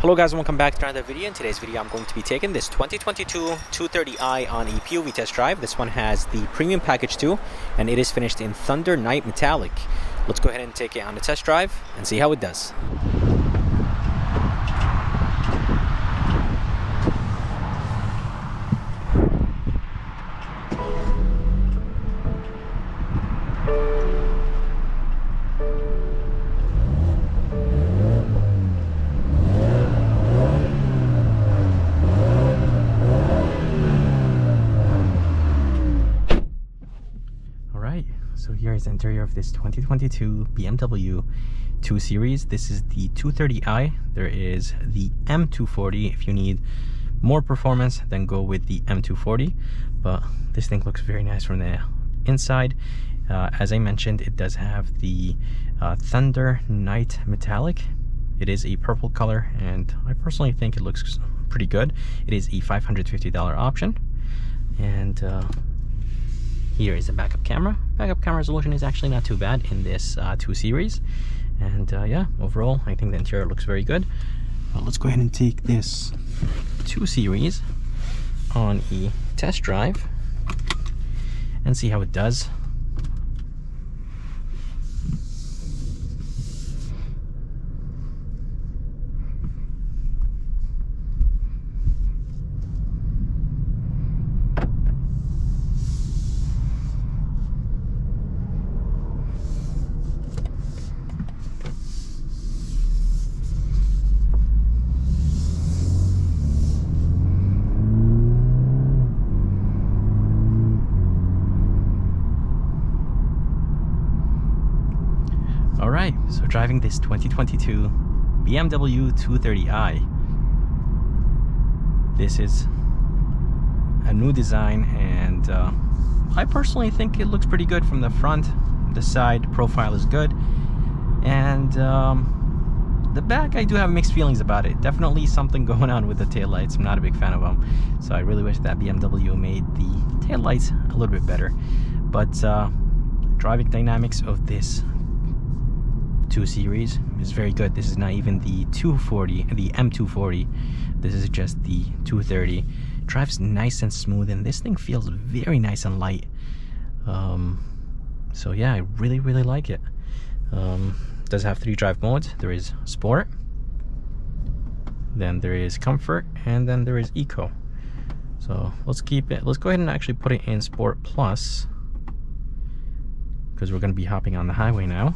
Hello guys and welcome back to another video. In today's video I'm going to be taking this 2022 230i on a POV test drive. This one has the premium package too, and it is finished in Thunder Night Metallic. Let's go ahead and take it on a test drive and see how it does. So here is the interior of this 2022 BMW 2 Series. This is the 230i. There is the M240. If you need more performance, then go with the M240. But this thing looks very nice from the inside. As I mentioned, it does have the Thunder Night Metallic. It is a purple color, and I personally think it looks pretty good. It is a $550 option. And here is a backup camera. Backup camera resolution is actually not too bad in this 2 Series. And yeah, overall, I think the interior looks very good. Let's go ahead and take this 2 Series on a test drive and see how it does. Alright, so driving this 2022 BMW 230i. This is a new design, and I personally think it looks pretty good from the front. The side profile is good, and the back, I do have mixed feelings about it. Definitely something going on with the taillights. I'm not a big fan of them, so I really wish that BMW made the taillights a little bit better. But driving dynamics of this 2 Series is very good. This is not even the 240, the M240. This is just the 230. Drives nice and smooth, and this thing feels very nice and light. So yeah, I really like it. Does have 3 drive modes. There is Sport, then there is Comfort, and then there is Eco. So let's keep it. Let's go ahead and actually put it in Sport Plus, because we're going to be hopping on the highway now.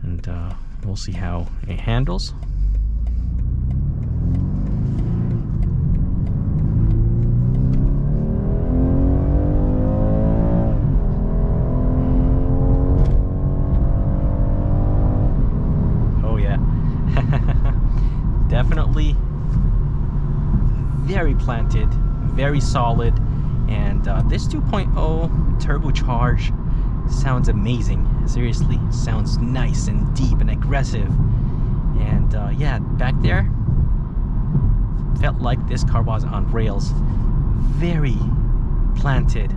And we'll see how it handles. Oh yeah. Definitely very planted, very solid, and this 2.0 turbocharged sounds amazing. Seriously, sounds nice and deep and aggressive. And yeah, back there felt like this car was on rails. Very planted.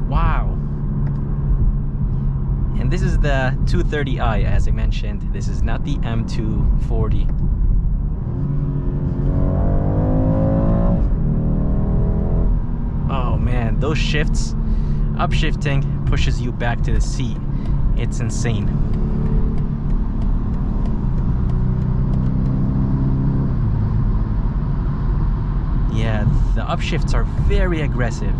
Wow. And this is the 230i, as I mentioned. This is not the M240. Oh man, those shifts. Upshifting pushes you back to the seat. It's insane. Yeah, the upshifts are very aggressive.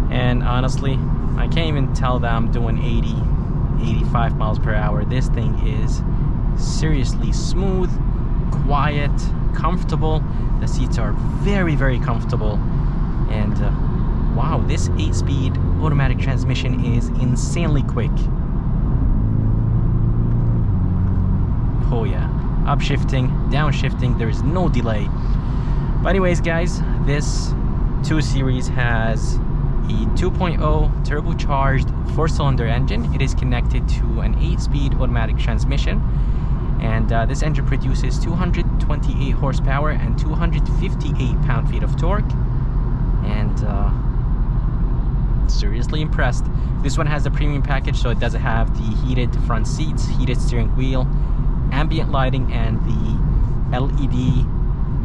And honestly, I can't even tell that I'm doing 80, 85 miles per hour. This thing is seriously smooth, quiet, comfortable. The seats are very comfortable, and wow, this 8-speed automatic transmission is insanely quick. Oh yeah, upshifting, downshifting, there is no delay. But anyways guys, this 2 Series has a 2.0 turbocharged 4-cylinder engine. It is connected to an 8-speed automatic transmission. And this engine produces 228 horsepower and 258 pound-feet of torque. And seriously impressed. This one has a premium package, so it does have the heated front seats, heated steering wheel, ambient lighting, and the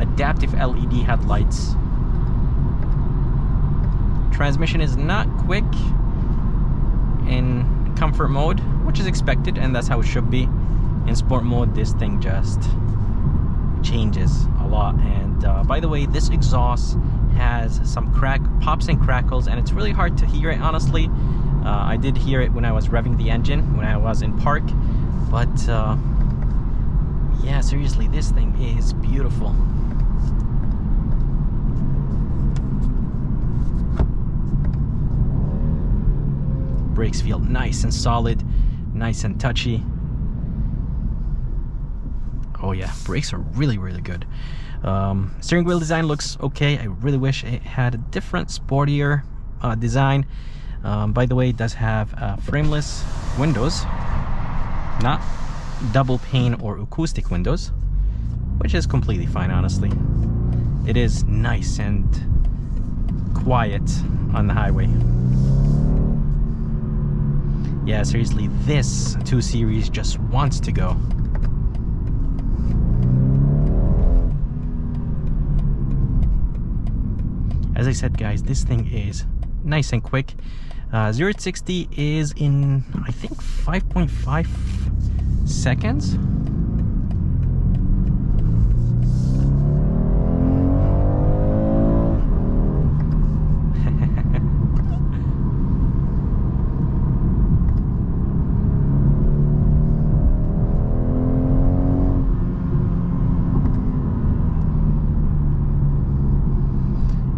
adaptive LED headlights. Transmission is not quick in comfort mode, which is expected, and that's how it should be. In sport mode, this thing just changes a lot. And by the way, this exhaust has some pops and crackles, and it's really hard to hear it, honestly. I did hear it when I was revving the engine when I was in park, but yeah, seriously, this thing is beautiful. Brakes feel nice and solid, nice and touchy. Oh yeah, brakes are really, really good. Steering wheel design looks okay. I really wish it had a different, sportier design. By the way, it does have frameless windows, not double pane or acoustic windows, which is completely fine, honestly. It is nice and quiet on the highway. Yeah, seriously, this 2 Series just wants to go. As I said, guys, this thing is nice and quick. 0 to 60 is in, I think, 5.5 seconds.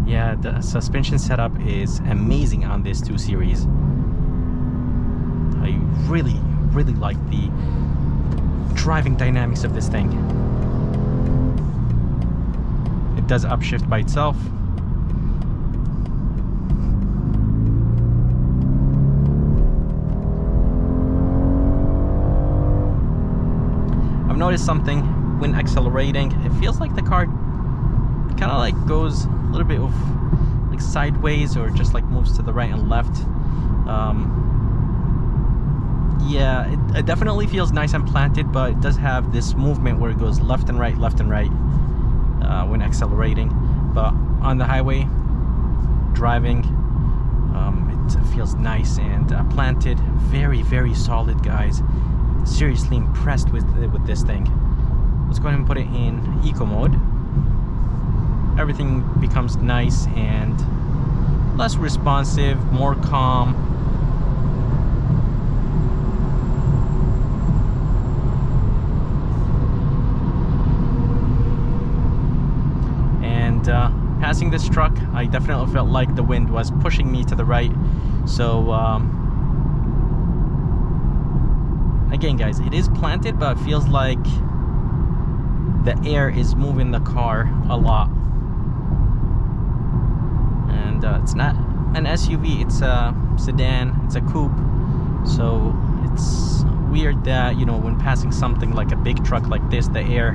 Yeah, the suspension setup is amazing on this 2 Series. I really, really like the driving dynamics of this thing. It does upshift by itself. I've noticed something when accelerating. It feels like the car kind of like goes a little bit of like sideways, or just like moves to the right and left. Yeah, it definitely feels nice and planted, but it does have this movement where it goes left and right when accelerating. But on the highway driving, it feels nice and planted. Very, very solid, guys. Seriously impressed with this thing. Let's go ahead and put it in eco mode. Everything becomes nice and less responsive, more calm. And passing this truck, I definitely felt like the wind was pushing me to the right. So again, guys, it is planted, but it feels like the air is moving the car a lot. And it's not an SUV, it's a sedan, it's a coupe. So it's weird that, you know, when passing something like a big truck like this, the air,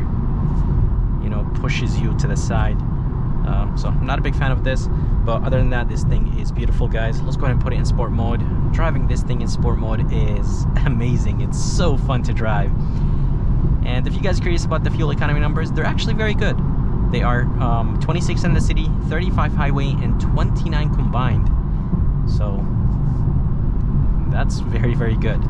you know, pushes you to the side. So I'm not a big fan of this, but other than that, this thing is beautiful, guys. Let's go ahead and put it in sport mode. Driving this thing in sport mode is amazing. It's so fun to drive. And if you guys are curious about the fuel economy numbers, they're actually very good. They are 26 in the city, 35 highway, and 29 combined. So that's very, very good.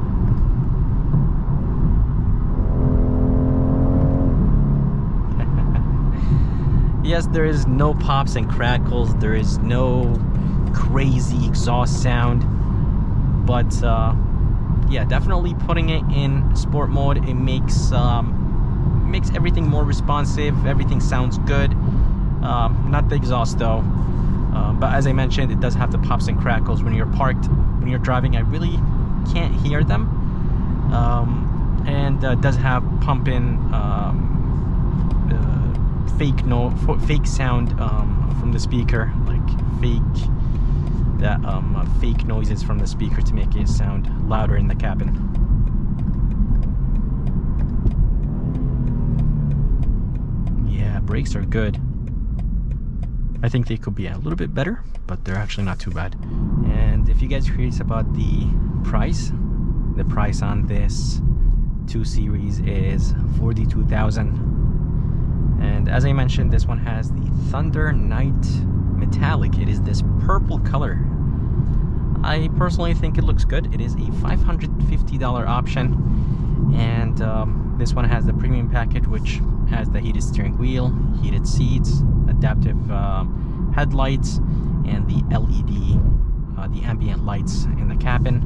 Yes, there is no pops and crackles. There is no crazy exhaust sound. But yeah, definitely putting it in sport mode, it makes everything more responsive. Everything sounds good. Not the exhaust though, but as I mentioned, it does have the pops and crackles when you're parked. When you're driving, I really can't hear them. And does have pumping fake sound from the speaker, like fake noises from the speaker to make it sound louder in the cabin. Yeah, brakes are good. I think they could be a little bit better, but they're actually not too bad. And if you guys are curious about the price on this 2 Series is $42,000. And as I mentioned, this one has the Thunder Night Metallic. It is this purple color. I personally think it looks good. It is a $550 option, and this one has the premium package, which has the heated steering wheel, heated seats, adaptive headlights, and the LED, the ambient lights in the cabin.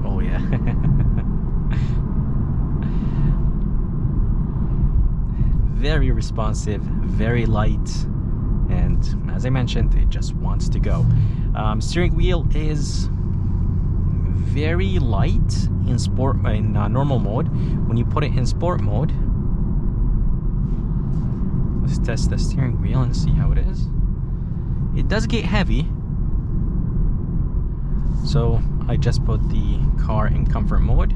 Oh yeah. Very responsive, very light, and as I mentioned, it just wants to go. Steering wheel is very light in normal mode. When you put it in sport mode, let's test the steering wheel and see how it is. It does get heavy, so I just put the car in comfort mode.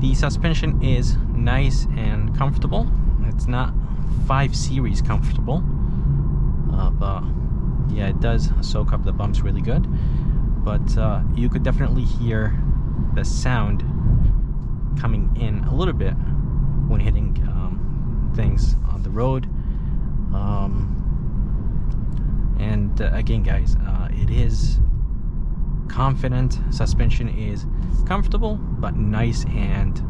The suspension is nice and comfortable. It's not 5 Series comfortable, but yeah, it does soak up the bumps really good. But you could definitely hear the sound coming in a little bit when hitting things on the road. And again, guys, it is confident. Suspension is comfortable but nice and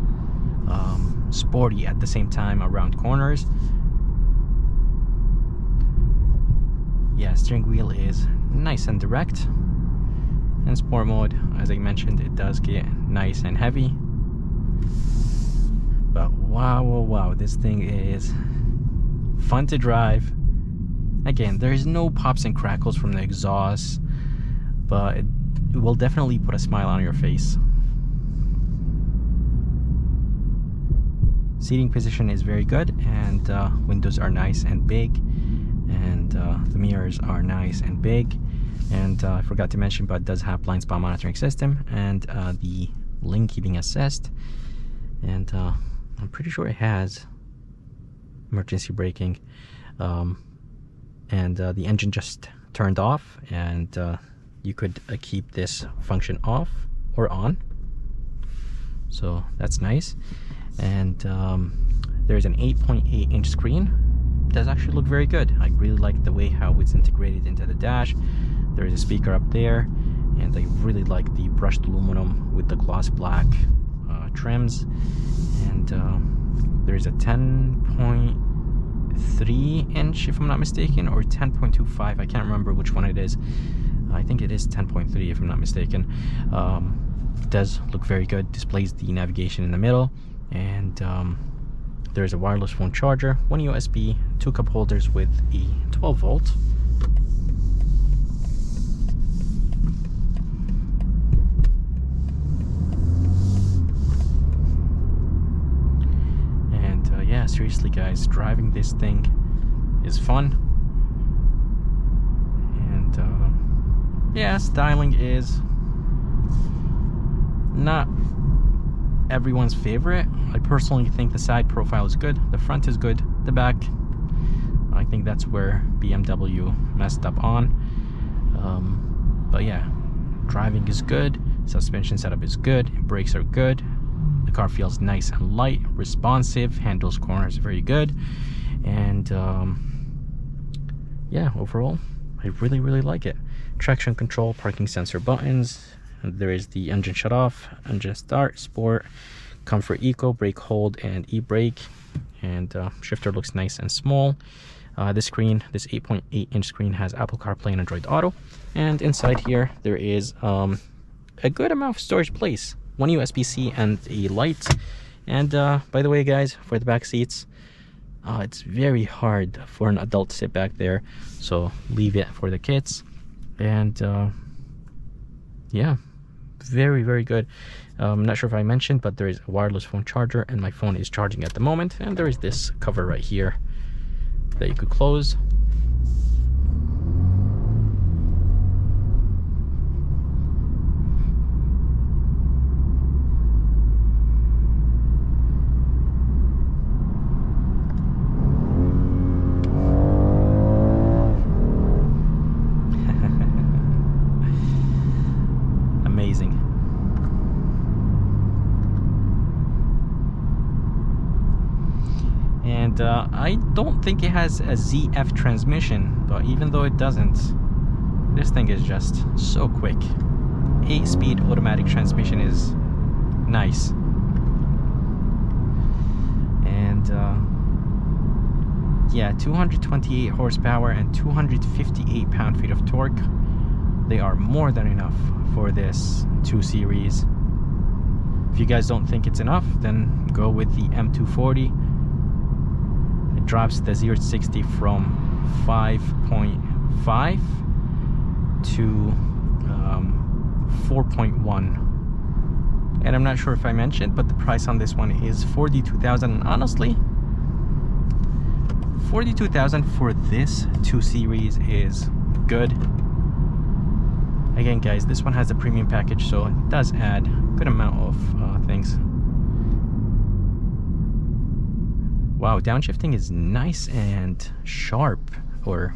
sporty at the same time around corners. Yeah, steering wheel is nice and direct. In sport mode, as I mentioned, it does get nice and heavy. But wow, this thing is fun to drive. Again, there's no pops and crackles from the exhaust, but it will definitely put a smile on your face. Seating position is very good, and windows are nice and big, and the mirrors are nice and big. And I forgot to mention, but it does have blind spot monitoring system and the lane keeping assist, and I'm pretty sure it has emergency braking, and the engine just turned off, and you could keep this function off or on, so that's nice. And there's an 8.8-inch screen. It does actually look very good. I really like the way how it's integrated into the dash. There is a speaker up there, and I really like the brushed aluminum with the gloss black trims. And there's a 10.3-inch, if I'm not mistaken, or 10.25. I can't remember which one it is. I think it is 10.3 if I'm not mistaken. It does look very good. Displays the navigation in the middle, and there's a wireless phone charger, 1 USB, 2 cup holders with a 12 volt. And yeah, seriously guys, driving this thing is fun. And yeah, styling is not everyone's favorite. I personally think the side profile is good, the front is good, the back, I think that's where BMW messed up on. But yeah, driving is good, suspension setup is good, brakes are good, the car feels nice and light, responsive, handles corners very good, and yeah, overall I really like it. Traction control, parking sensor buttons. There is the engine shut off, engine start, sport, comfort eco, brake hold, and e-brake. And shifter looks nice and small. This screen, this 8.8-inch screen, has Apple CarPlay and Android Auto. And inside here, there is a good amount of storage place. 1 USB-C and a light. And by the way, guys, for the back seats, it's very hard for an adult to sit back there, so leave it for the kids. And yeah, very good. I'm not sure if I mentioned, but there is a wireless phone charger, and my phone is charging at the moment. And there is this cover right here that you could close. And I don't think it has a ZF transmission, but even though it doesn't, this thing is just so quick. 8-speed automatic transmission is nice. And yeah, 228 horsepower and 258 pound-feet of torque. They are more than enough for this 2 Series. If you guys don't think it's enough, then go with the M240. It drops the 0 to 60 from 5.5 to 4.1. And I'm not sure if I mentioned, but the price on this one is $42,000. And honestly, $42,000 for this 2 Series is good. Again, guys, this one has a premium package, so it does add a good amount of things. Wow, downshifting is nice and sharp, or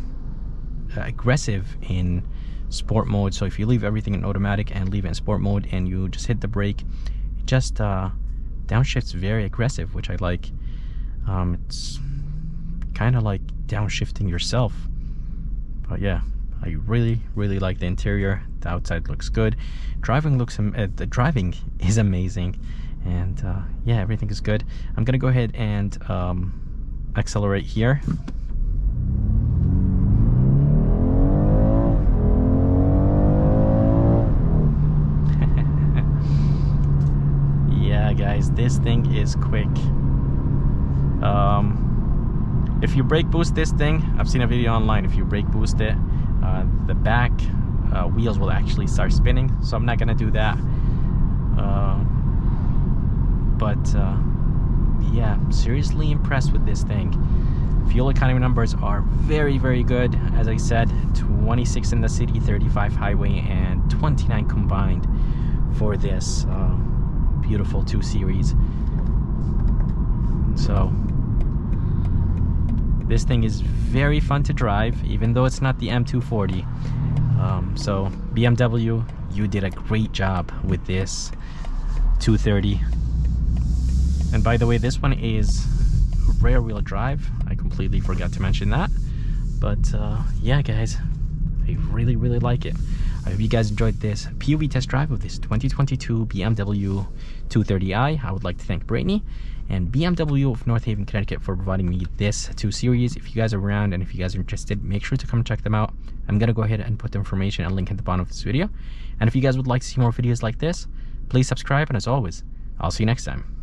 aggressive in sport mode. So if you leave everything in automatic and leave it in sport mode and you just hit the brake, it just downshifts very aggressive, which I like. It's kind of like downshifting yourself. But yeah, I really like the interior. The outside looks good. Driving is amazing, and yeah, everything is good. I'm gonna go ahead and accelerate here. Yeah, guys, this thing is quick. If you brake boost this thing, I've seen a video online, if you brake boost it, the back wheels will actually start spinning, so I'm not gonna do that. Yeah, seriously impressed with this thing. Fuel economy numbers are very good. As I said, 26 in the city, 35 highway, and 29 combined for this beautiful 2 Series. So this thing is very fun to drive, even though it's not the M240. So BMW, you did a great job with this 230. And by the way, this one is rear wheel drive. I completely forgot to mention that. But yeah, guys, I really like it. I hope you guys enjoyed this POV test drive of this 2022 BMW 230i. I would like to thank Brittany and BMW of North Haven, Connecticut for providing me this 2 Series. If you guys are around and if you guys are interested, make sure to come check them out. I'm gonna go ahead and put the information and link at the bottom of this video. And if you guys would like to see more videos like this, please subscribe, and as always, I'll see you next time.